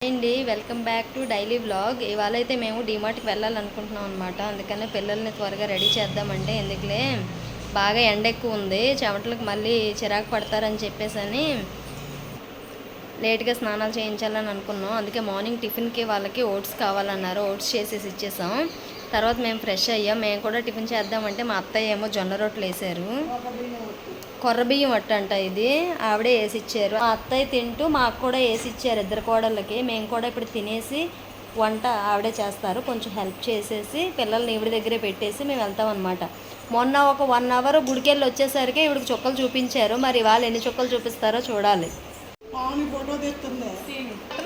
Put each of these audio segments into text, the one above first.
అండి welcome back to daily vlog. ఇవాళ అయితే మేము డీమార్ట్కి వెళ్ళాలనుకుంటున్నాం అనమాట. అందుకనే పిల్లల్ని త్వరగా రెడీ చేద్దామంటే ఎందుకులే బాగా ఎండ ఎక్కువ ఉంది, చెమటలకు మళ్ళీ చిరాకు పడతారని చెప్పేసి లేట్గా స్నానాలు చేయించాలని అనుకున్నాం. అందుకే మార్నింగ్ టిఫిన్కి వాళ్ళకి ఓట్స్ కావాలన్నారు, ఓట్స్ చేసేసి ఇచ్చేసాం. తర్వాత మేము ఫ్రెష్ అయ్యాం. మేము కూడా టిఫిన్ చేద్దామంటే మా అత్తయ్య ఏమో జొన్న రొట్టెలు వేసారు. కొర్రబియ్యం అట్టంట ఇది, ఆవిడే వేసి ఇచ్చారు. మా అత్తయ్య తింటూ మాకు కూడా వేసి ఇచ్చారు, ఇద్దరు కోడళ్ళకి. మేము కూడా ఇప్పుడు తినేసి వంట ఆవిడే చేస్తారు, కొంచెం హెల్ప్ చేసేసి పిల్లల్ని ఈవిడ దగ్గరే పెట్టేసి మేము వెళ్తాం అనమాట. మొన్న ఒక 1 అవర్ గుడికెళ్ళి వచ్చేసరికి ఈవిడికి చుక్కలు చూపించారు, మరి వాళ్ళు ఎన్ని చుక్కలు చూపిస్తారో చూడాలి.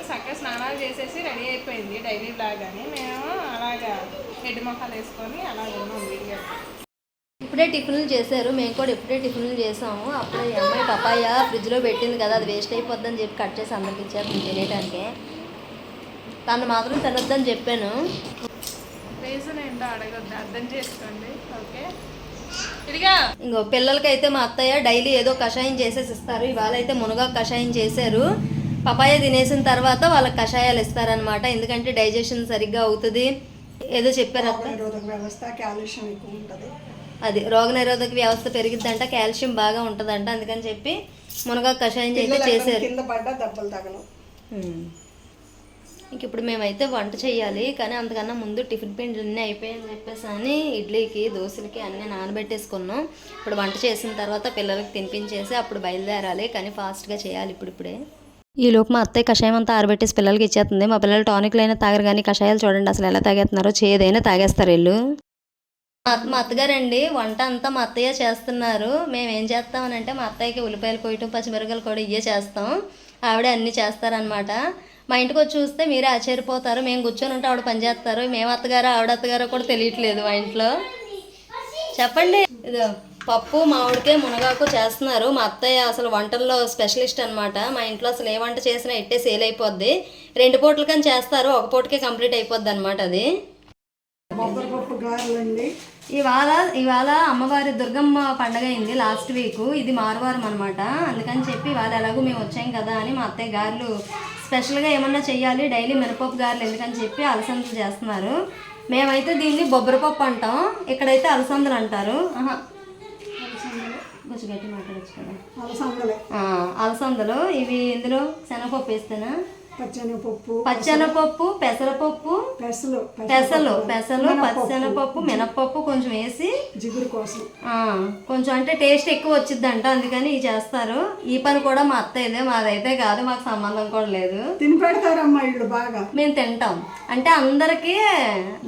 చక్కగా స్నానాలు చేసేసి రెడీ అయిపోయింది డైలీ లాగానే. మేము అలాగా హెడ్ మొక్కలు వేసుకొని అలాగ ఉన్నాం వీడియో. ఇప్పుడే టిఫిన్లు చేశారు, మేము కూడా ఇప్పుడే టిఫిన్లు చేసాము. అప్పుడే ఈ అమ్మాయి పపాయ ఫ్రిడ్జ్లో పెట్టింది కదా, అది వేస్ట్ అయిపోద్దని చెప్పి కట్ చేసి అందరికి ఇచ్చారు తినేయడానికి. తను మాత్రం తినొద్దని చెప్పాను. రీజన్ ఏంటో అడగొద్దు, అర్థం చేసుకోండి. ఓకే, ఇంకో పిల్లలకైతే మా అత్తయ్య డైలీ ఏదో కషాయం చేసేసి ఇస్తారు. ఇవాళ అయితే మునగాకు కషాయం చేశారు. పపాయ తినేసిన తర్వాత వాళ్ళకి కషాయాలు ఇస్తారనమాట, ఎందుకంటే డైజెషన్ సరిగ్గా అవుతుంది. ఏదో చెప్పారు అది రోగనిరోధక వ్యవస్థ పెరిగిద్దంట, కాల్షియం బాగా ఉంటుందంట. అందుకని చెప్పి మునగాకు కషాయం అయితే చేశారు. ఇంక ఇప్పుడు మేమైతే వంట చేయాలి, కానీ అంతకన్నా ముందు టిఫిన్ పిండి అన్నీ అయిపోయాయని చెప్పేసి అని ఇడ్లీకి దోశలకి అన్నీ నానబెట్టేసుకున్నాం. ఇప్పుడు వంట చేసిన తర్వాత పిల్లలకి తినిపించేసి అప్పుడు బయలుదేరాలి, కానీ ఫాస్ట్గా చేయాలి ఇప్పుడిప్పుడే. ఈలోపు మా అత్తయ్య కషాయం అంతా ఆరబెట్టేసి పిల్లలకి ఇచ్చేస్తుంది. మా పిల్లలు టానిక్లు అయినా తాగరు, కానీ కషాయాలు చూడండి అసలు ఎలా తాగేస్తున్నారో, చేదైనా తాగేస్తారు వీళ్ళు. మా అత్తగారండి వంట అంతా మా అత్తయ్య చేస్తున్నారు. మేము ఏం చేస్తామనంటే మా అత్తయ్యకి ఉల్లిపాయలు కొయ్యటం, పచ్చిమిరపకాయలు కూడా ఇవే చేస్తాం, ఆవిడే అన్నీ చేస్తారనమాట. మా ఇంటికి వచ్చి చూస్తే మీరే ఆశ్చర్యపోతారు. మేము కూర్చొని ఉంటే ఆవిడ పని చేస్తారు, మేము అత్తగారో ఆవిడ అత్తగారో కూడా తెలియట్లేదు మా ఇంట్లో. చెప్పండి. ఇది పప్పు మామిడికాయ మునగాకు చేస్తున్నారు. మా అత్తయ్య అసలు వంటల్లో స్పెషలిస్ట్ అనమాట. మా ఇంట్లో అసలు ఏ వంట చేసినా ఇట్టే సేల్ అయిపోద్ది. 2 పూటలు కానీ చేస్తారు, ఒక పూటకే కంప్లీట్ అయిపోద్ది అనమాట అది. ఇవాళ అమ్మవారి దుర్గమ్మ పండగ అయింది లాస్ట్ వీక్. ఇది మారువారం అనమాట. అందుకని చెప్పి ఇవాళ ఎలాగో మేము వచ్చాం కదా అని మా అత్తయ్య గారెలు స్పెషల్గా ఏమన్నా చెయ్యాలి, డైలీ మినపప్పు గారెలు ఎందుకని చెప్పి అలసందలు చేస్తున్నారు. మేమైతే దీన్ని బొబ్బరిపప్పు అంటాం, ఇక్కడైతే అలసందలు అంటారు. కొంచెం గట్టి మాట్లాడచ్చు కదా. అలసందలు ఇవి. ఇందులో శనగపప్పు వేస్తేనా, పచ్చెనపప్పు, పెసరపప్పు, పెసలు, పచ్చెనపప్పు, మినపప్పు కొంచెం వేసి జిగురు కోసం కొంచెం అంటే టేస్ట్ ఎక్కువ వచ్చిద్దంట, అందుకని ఇవి చేస్తారు. ఈ పని కూడా మా అత్తయ్యదే, మాదైతే కాదు, మాకు సంబంధం కూడా లేదు. తిని పెడతారమ్మా ఇళ్ళు బాగా. మేము తింటాం అంటే అందరికీ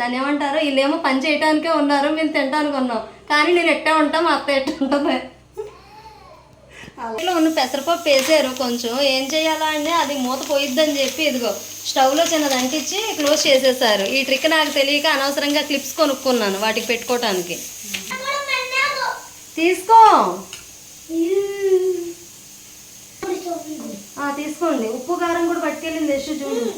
దాన్ని ఏమంటారు, వీళ్ళేమో పని చేయడానికే ఉన్నారు, మేము తింటానికి ఉన్నాం. కానీ నేను ఎట్టా ఉంటాం, మా అత్త ఎట్టా ఉంటుంది. ఉన్న పెసరపప్పు వేసారు కొంచెం. ఏం చేయాలా అంటే అది మూత పోయిద్దని చెప్పి ఇదిగో స్టవ్లో చిన్నది అంటించి క్లోజ్ చేసేసారు. ఈ ట్రిక్ నాకు తెలియక అనవసరంగా క్లిప్స్ కొనుక్కున్నాను వాటికి పెట్టుకోవటానికి. తీసుకో, తీసుకోండి. ఉప్పు కారం కూడా పట్టుకెళ్ళింది యశు, చూడు.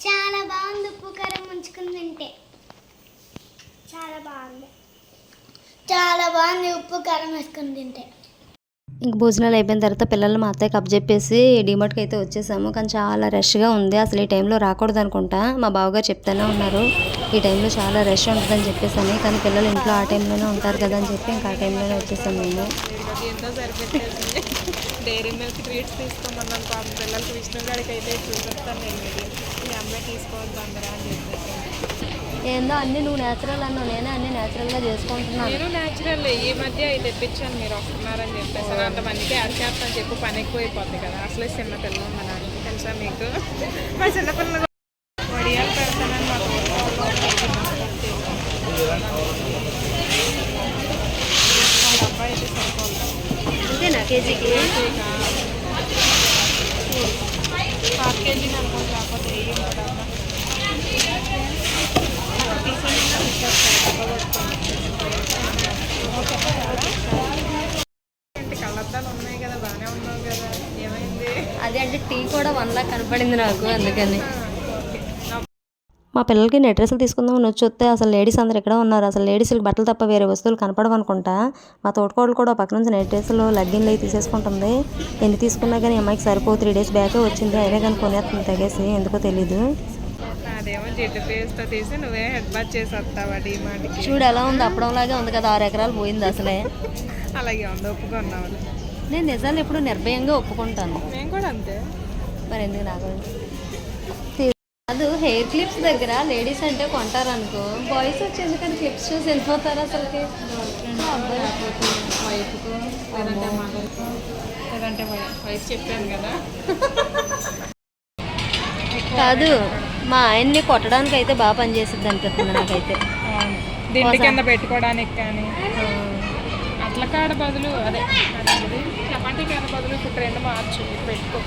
చాలా బాగుంది, ఉప్పు కారం ముంచుకుని తింటే చాలా బాగుంది, చాలా బాగుంది ఉప్పు కారం వేసుకొని తింటే. ఇంక భోజనాలు అయిపోయిన తర్వాత పిల్లలు మా అత్తయ్యకి అప్పచెప్పేసి డీమార్ట్కి అయితే వచ్చేసాము. కానీ చాలా రష్గా ఉంది, అసలు ఈ టైంలో రాకూడదు అనుకుంటా. మా బావగారు చెప్తానే ఉన్నారు ఈ టైంలో చాలా రష్ ఉంటుందని చెప్పేసి, కానీ పిల్లలు ఇంట్లో ఆ టైంలోనే ఉంటారు కదా అని చెప్పి ఇంకా ఆ టైంలోనే వచ్చేసాము మేము. డైరీ మిల్క్ ట్రీట్స్ తీసుకోమన్నాను పాపం పిల్లలకి. విష్ణుగాడికి అయితే చూపిస్తాను నేను, మీ అమ్మాయి తీసుకోవద్దు అందరా అని చెప్పేసి. ఏందో అన్నీ నువ్వు న్యాచురల్ అన్నావు, నేనే అన్నీ న్యాచురల్గా చేసుకుంటున్నాను. నేను న్యాచురల్ ఈ మధ్య ఇది తెప్పించాను, మీరు వస్తున్నారని చెప్పేసి. అంతమందికి యాడ్ చేస్తాను చెప్పి పని ఎక్కువ అయిపోద్ది కదా. అసలే చిన్నపిల్లలు మా నాన్నకి తెలుసా మీకు, మా చిన్నపిల్లలు వడియాలు పెడతానని మాకు వాళ్ళ అబ్బాయి అయితే సరిపోతుంది. అంతేనా కేజీకి? 5 కేజీలు అనుకోండి, లేకపోతే 8 కూడా. కళ్ళద్దాలు ఉన్నాయి కదా, బాగానే ఉన్నావు కదా, ఏమైంది? అదే అంటే టీ కూడా 1 లాక్ కనపడింది నాకు, అందుకని. మా మా పిల్లలకి నెట్ డ్రెస్సులు తీసుకుందామని వచ్చి అసలు లేడీస్ అందరు ఇక్కడ ఉన్నారు. అసలు లేడీస్కి బట్టలు తప్ప వేరే వస్తువులు కనపడవనుకుంటా. మా తోటకోడలు కూడా పక్క నుంచి నెట్ డ్రెస్సులు లెగ్గిన్లు అవి తీసేసుకుంటుంది. ఎన్ని తీసుకున్నా కానీ అమ్మాయికి సరిపో 3 days బ్యాకే వచ్చింది. అయినా కానీ కొనేస్తుంది తెగేసి, ఎందుకో తెలీదు. అదేమో జిడ్డు పేస్ట్ తీసి నువ్వే హెడ్ బాత్ చేసి వస్తావా డీమార్ట్కి. చూడు ఎలా ఉంది, అప్పడంలాగే ఉంది కదా. 6 ఎకరాలు పోయింది అసలే. అలాగే ఉంది, ఒప్పుకున్నావు. నేను నిజాలు ఎప్పుడు నిర్భయంగా ఒప్పుకుంటాను. నేను కూడా అంతే. మరి ఎందుకు నాకు అది హెయిర్ క్లిప్స్ దగ్గర లేడీస్ అంటే కొంటారు అనుకో, బాయ్స్ వచ్చి ఎందుకని క్లిప్స్ చూసి వెళ్ళిపోతారు అసలుకి. వైఫ్కు లేదంటే మదర్కు లేదంటే వైఫ్ చెప్పాను కదా. కాదు, మా ఆయన్ని కొట్టడానికి అయితే బాగా పనిచేస్తుంది అనిపిస్తుంది నాకైతే. దిండి కింద పెట్టుకోవడానికి కానీ అట్ల కాడ బదులు అదే చపాతీ కాడ బదులు ట్రెండ్ మార్చు పెట్టుకో.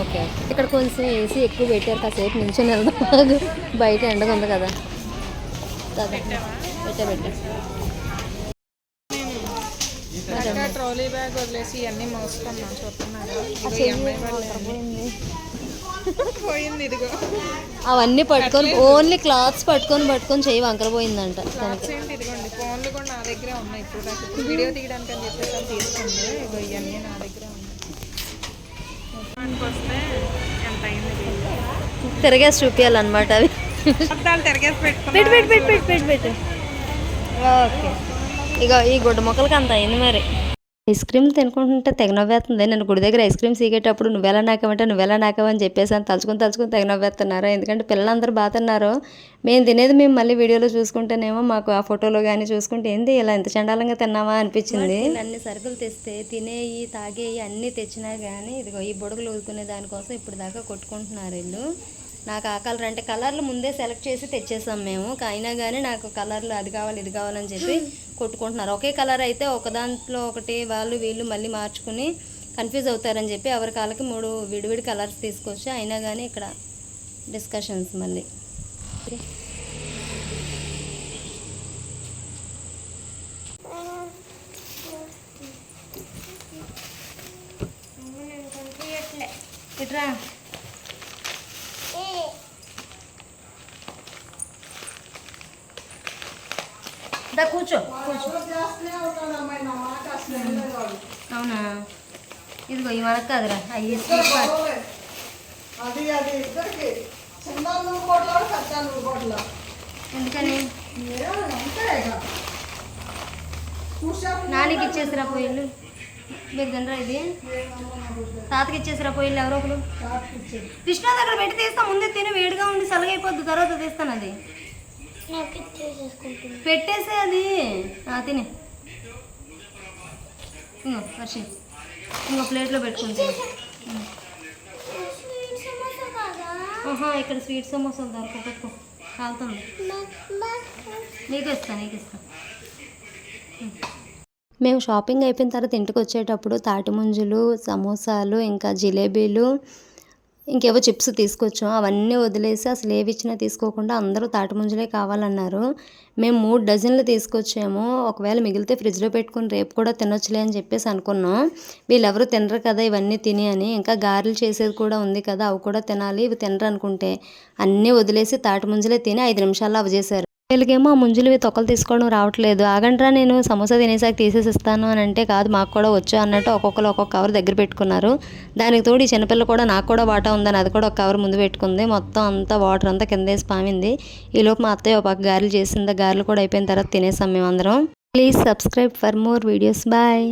ఓకే. ఇక్కడ కొంచెం ఏసీ ఎక్కువ పెట్టారు, కాసేపు నుంచి వెళ్దాం. బయట ఎండగా ఉంది కదా. పెట్టా ట్రోలీ బ్యాగ్ వదిలేసి ఇవన్నీ మోసుకున్నా చూస్తున్నాను. పోయింది ఇదిగో. అవన్నీ పట్టుకొని ఓన్లీ క్లాత్స్ పట్టుకొని చెయ్యి వంకరపోయిందంట. ఇదిగోండి ఫోన్లు కూడా నా దగ్గరే ఉన్నాయి. ఇప్పుడు వీడియో తీయడానికి అని చెప్పేసి తీసుకోండి. ఇగో ఇవన్నీ నా దగ్గరే ఉన్నాయి. వస్తే ఎంత అయింది తిరగేసి చూపించాలన్నమాట అవి. తిరగేసి పెట్టుకుని. ఓకే, ఇక ఈ గుడ్డ మొక్కలకి అంత అయింది. మరి ఐస్ క్రీమ్ తినుకుంటుంటే తెగ నవ్వేస్తుంది. నేను గుడి దగ్గర ఐస్ క్రీమ్ సీగేటప్పుడు నువ్వెలా నాకవని చెప్పేసి అని తలుచుకుని తెగ నవ్వేస్తున్నారు. ఎందుకంటే పిల్లలందరూ బాగా తిన్నారు. మేము మళ్ళీ వీడియోలో చూసుకుంటేనేమో మాకు ఆ ఫోటోలో కానీ చూసుకుంటే ఏంది ఇలా ఎంత చండాలంగా తిన్నావా అనిపించింది. అన్ని సరుకులు తెస్తే తినేయి తాగేయి అన్నీ తెచ్చినా కానీ ఇదిగో ఈ బుడగలు ఊదుకునే దానికోసం ఇప్పుడు దాకా కొట్టుకుంటున్నారు వీళ్ళు. నాకు ఆ కలర్ అంటే కలర్లు ముందే సెలెక్ట్ చేసి తెచ్చేసాం మేము. అయినా కానీ నాకు కలర్లు అది కావాలి ఇది కావాలని చెప్పి కొట్టుకుంటున్నారు. ఒకే కలర్ అయితే ఒక దాంట్లో ఒకటి వాళ్ళు వీళ్ళు మళ్ళీ మార్చుకుని కన్ఫ్యూజ్ అవుతారని చెప్పి ఎవరి కాళ్ళకి 3 విడివిడి కలర్స్ తీసుకొచ్చి అయినా కానీ ఇక్కడ డిస్కషన్స్ మళ్ళీ. ఇట్రా కూర్చో. అవునా, ఇదిగో ఈ మనకు కాదురా అయ్యి ఎందుకని నానికి ఇచ్చేసిరా పొయ్యిలు. మీరు తినరా ఇది? తాతకి ఇచ్చేసిరా పొయ్యిలు ఎవరో ఒకరు. కృష్ణ దగ్గర పెట్టి తీస్తా, ముందే తిని వేడిగా ఉండి సలగైపోద్ది, తర్వాత తీస్తాను. అది పెట్టేసే అది తిని ఇంకో వర్షి ఇంకో ప్లేట్లో పెట్టుకుంటే. ఇక్కడ స్వీట్ సమోసాలు దొరకపెట్టుకో, కాలుతుంది. నీకు ఇస్తా. మేము షాపింగ్ అయిపోయిన తర్వాత ఇంటికి వచ్చేటప్పుడు తాటి ముంజులు, సమోసాలు, ఇంకా జిలేబీలు, ఇంకేవో చిప్స్ తీసుకొచ్చాం. అవన్నీ వదిలేసి అసలు ఏవి ఇచ్చినా తీసుకోకుండా అందరూ తాటి ముంజలే కావాలన్నారు. మేము 3 డజన్లు తీసుకొచ్చాము. ఒకవేళ మిగిలితే ఫ్రిడ్జ్లో పెట్టుకుని రేపు కూడా తినొచ్చులే అని చెప్పేసి అనుకున్నాం. వీళ్ళెవరూ తినరు కదా ఇవన్నీ తిని అని. ఇంకా గారెలు చేసేది కూడా ఉంది కదా, అవి కూడా తినాలి. ఇవి తినరు అనుకుంటే అన్నీ వదిలేసి తాటి ముంజలే తిని 5 నిమిషాల్లో అవి చేశారు. వీళ్ళకేమో ఆ ముంజులు తొక్కలు తీసుకోవడం రావట్లేదు. ఆగండ్రా నేను సమోసా తినేసాక తీసేసి ఇస్తాను అని అంటే, కాదు మాకు కూడా వచ్చు అన్నట్టు ఒక్కొక్కరు ఒక్కొక్క కవర్ దగ్గర పెట్టుకున్నారు. దానికి తోడు ఈ చిన్నపిల్ల కూడా నాకు కూడా వాటా ఉందని అది కూడా ఒక కవర్ ముందు పెట్టుకుంది. మొత్తం అంతా వాటర్ అంతా కింద వేసి పామింది. ఈలోపు మా అత్తయ్య ఒక పక్క గారెలు చేసింది. గారెలు కూడా అయిపోయిన తర్వాత తినేసాం మేమందరం. Please subscribe for more videos. Bye.